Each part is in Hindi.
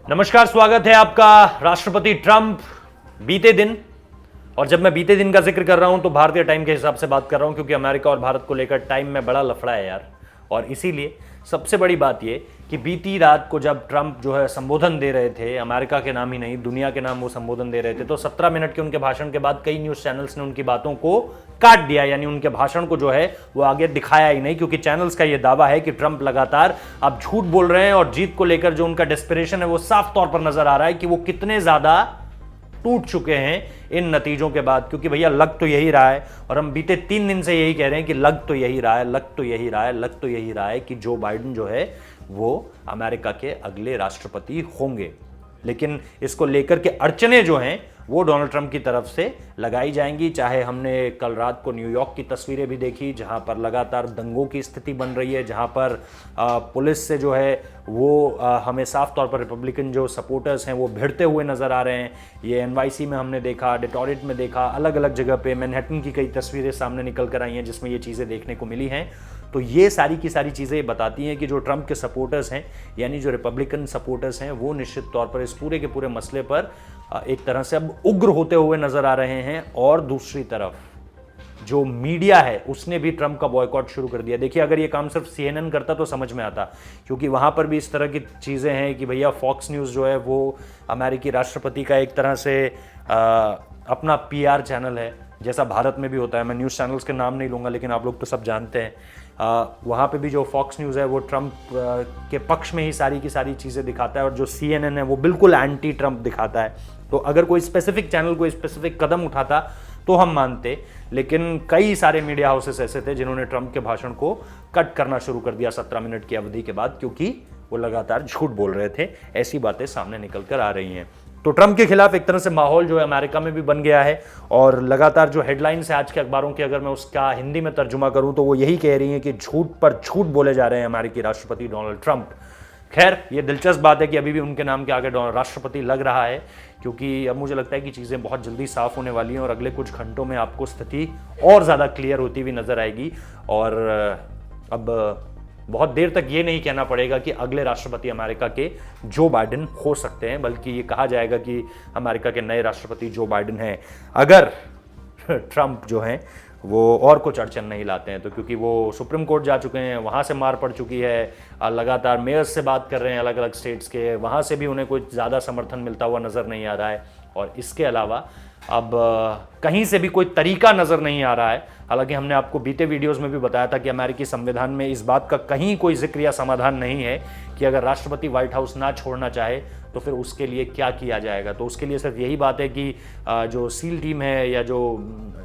नमस्कार, स्वागत है आपका। राष्ट्रपति ट्रंप बीते दिन, और जब मैं बीते दिन का जिक्र कर रहा हूं तो भारतीय टाइम के हिसाब से बात कर रहा हूं, क्योंकि अमेरिका और भारत को लेकर टाइम में बड़ा लफड़ा है यार। और इसीलिए सबसे बड़ी बात यह कि बीती रात को जब ट्रंप जो है संबोधन दे रहे थे, अमेरिका के नाम ही नहीं दुनिया के नाम वो संबोधन दे रहे थे, तो 17 मिनट के उनके भाषण के बाद कई न्यूज चैनल्स ने उनकी बातों को काट दिया, यानी उनके भाषण को जो है वो आगे दिखाया ही नहीं, क्योंकि चैनल्स का ये दावा है कि ट्रंप लगातार अब झूठ बोल रहे हैं और जीत को लेकर जो उनका डेस्परेशन है वो साफ तौर पर नजर आ रहा है कि वो कितने ज्यादा टूट चुके हैं इन नतीजों के बाद। क्योंकि भैया लग तो यही रहा है, और हम बीते 3 दिन से यही कह रहे हैं कि लग तो यही रहा है, लग तो यही रहा है, लग तो यही रहा है कि जो बाइडेन जो है वो अमेरिका के अगले राष्ट्रपति होंगे। लेकिन इसको लेकर के अड़चने जो हैं वो डोनाल्ड ट्रंप की तरफ से लगाई जाएंगी। चाहे हमने कल रात को न्यूयॉर्क की तस्वीरें भी देखी, जहां पर लगातार दंगों की स्थिति बन रही है, जहां पर पुलिस से जो है वो हमें साफ तौर पर रिपब्लिकन जो सपोर्टर्स हैं वो भिड़ते हुए नजर आ रहे हैं। ये एनवाईसी में हमने देखा, डेट्रॉइट में देखा, अलग अलग जगह पे मैनहट्टन की कई तस्वीरें सामने निकल कर आई हैं जिसमें ये चीज़ें देखने को मिली हैं। तो ये सारी की सारी चीज़ें बताती हैं कि जो ट्रंप के सपोर्टर्स हैं, यानी जो रिपब्लिकन सपोर्टर्स हैं, वो निश्चित तौर पर इस पूरे के पूरे मसले पर एक तरह से अब उग्र होते हुए नजर आ रहे हैं। और दूसरी तरफ जो मीडिया है उसने भी ट्रंप का बॉयकॉट शुरू कर दिया। देखिए, अगर ये काम सिर्फ CNN करता तो समझ में आता, क्योंकि वहां पर भी इस तरह की चीज़ें हैं कि भैया फॉक्स न्यूज़ जो है वो अमेरिकी राष्ट्रपति का एक तरह से अपना PR चैनल है, जैसा भारत में भी होता है। मैं न्यूज़ चैनल्स के नाम नहीं लूँगा, लेकिन आप लोग तो सब जानते हैं। वहाँ पे भी जो फॉक्स न्यूज़ है वो ट्रंप के पक्ष में ही सारी की सारी चीज़ें दिखाता है, और जो CNN है वो बिल्कुल एंटी ट्रंप दिखाता है। तो अगर कोई स्पेसिफिक चैनल कोई स्पेसिफिक कदम उठाता तो हम मानते, लेकिन कई सारे मीडिया हाउसेस ऐसे थे जिन्होंने ट्रंप के भाषण को कट करना शुरू कर दिया 17 मिनट की अवधि के बाद, क्योंकि वो लगातार झूठ बोल रहे थे। ऐसी बातें सामने निकल कर आ रही हैं। तो ट्रंप के खिलाफ एक तरह से माहौल जो है अमेरिका में भी बन गया है, और लगातार जो हेडलाइंस है आज के अखबारों की, अगर मैं उसका हिंदी में तर्जुमा करूं तो वो यही कह रही है कि झूठ पर झूठ बोले जा रहे हैं अमेरिकी राष्ट्रपति डोनाल्ड ट्रंप। खैर, ये दिलचस्प बात है कि अभी भी उनके नाम के आगे राष्ट्रपति लग रहा है, क्योंकि अब मुझे लगता है कि चीज़ें बहुत जल्दी साफ होने वाली हैं और अगले कुछ घंटों में आपको स्थिति और ज़्यादा क्लियर होती हुई नजर आएगी। और अब बहुत देर तक ये नहीं कहना पड़ेगा कि अगले राष्ट्रपति अमेरिका के जो बाइडेन हो सकते हैं, बल्कि ये कहा जाएगा कि अमेरिका के नए राष्ट्रपति जो बाइडेन हैं, अगर ट्रंप जो हैं वो और कुछ अड़चन नहीं लाते हैं तो। क्योंकि वो सुप्रीम कोर्ट जा चुके हैं, वहाँ से मार पड़ चुकी है, लगातार मेयर्स से बात कर रहे हैं अलग अलग स्टेट्स के, वहाँ से भी उन्हें कोई ज़्यादा समर्थन मिलता हुआ नज़र नहीं आ रहा है। और इसके अलावा अब कहीं से भी कोई तरीका नज़र नहीं आ रहा है। हालांकि हमने आपको बीते वीडियोस में भी बताया था कि अमेरिकी संविधान में इस बात का कहीं कोई जिक्र या समाधान नहीं है कि अगर राष्ट्रपति व्हाइट हाउस ना छोड़ना चाहे तो फिर उसके लिए क्या किया जाएगा। तो उसके लिए सिर्फ यही बात है कि जो सील टीम है या जो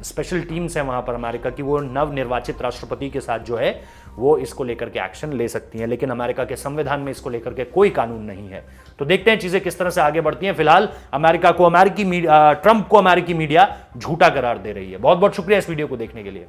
स्पेशल टीम्स हैं वहाँ पर अमेरिका की, वो नवनिर्वाचित राष्ट्रपति के साथ जो है वो इसको लेकर के एक्शन ले सकती हैं। लेकिन अमेरिका के संविधान में इसको लेकर के कोई कानून नहीं है। तो देखते हैं चीजें किस तरह से आगे बढ़ती हैं। फिलहाल ट्रंप को अमेरिकी मीडिया झूठा करार दे रही है। बहुत बहुत शुक्रिया इस वीडियो को देखने के लिए।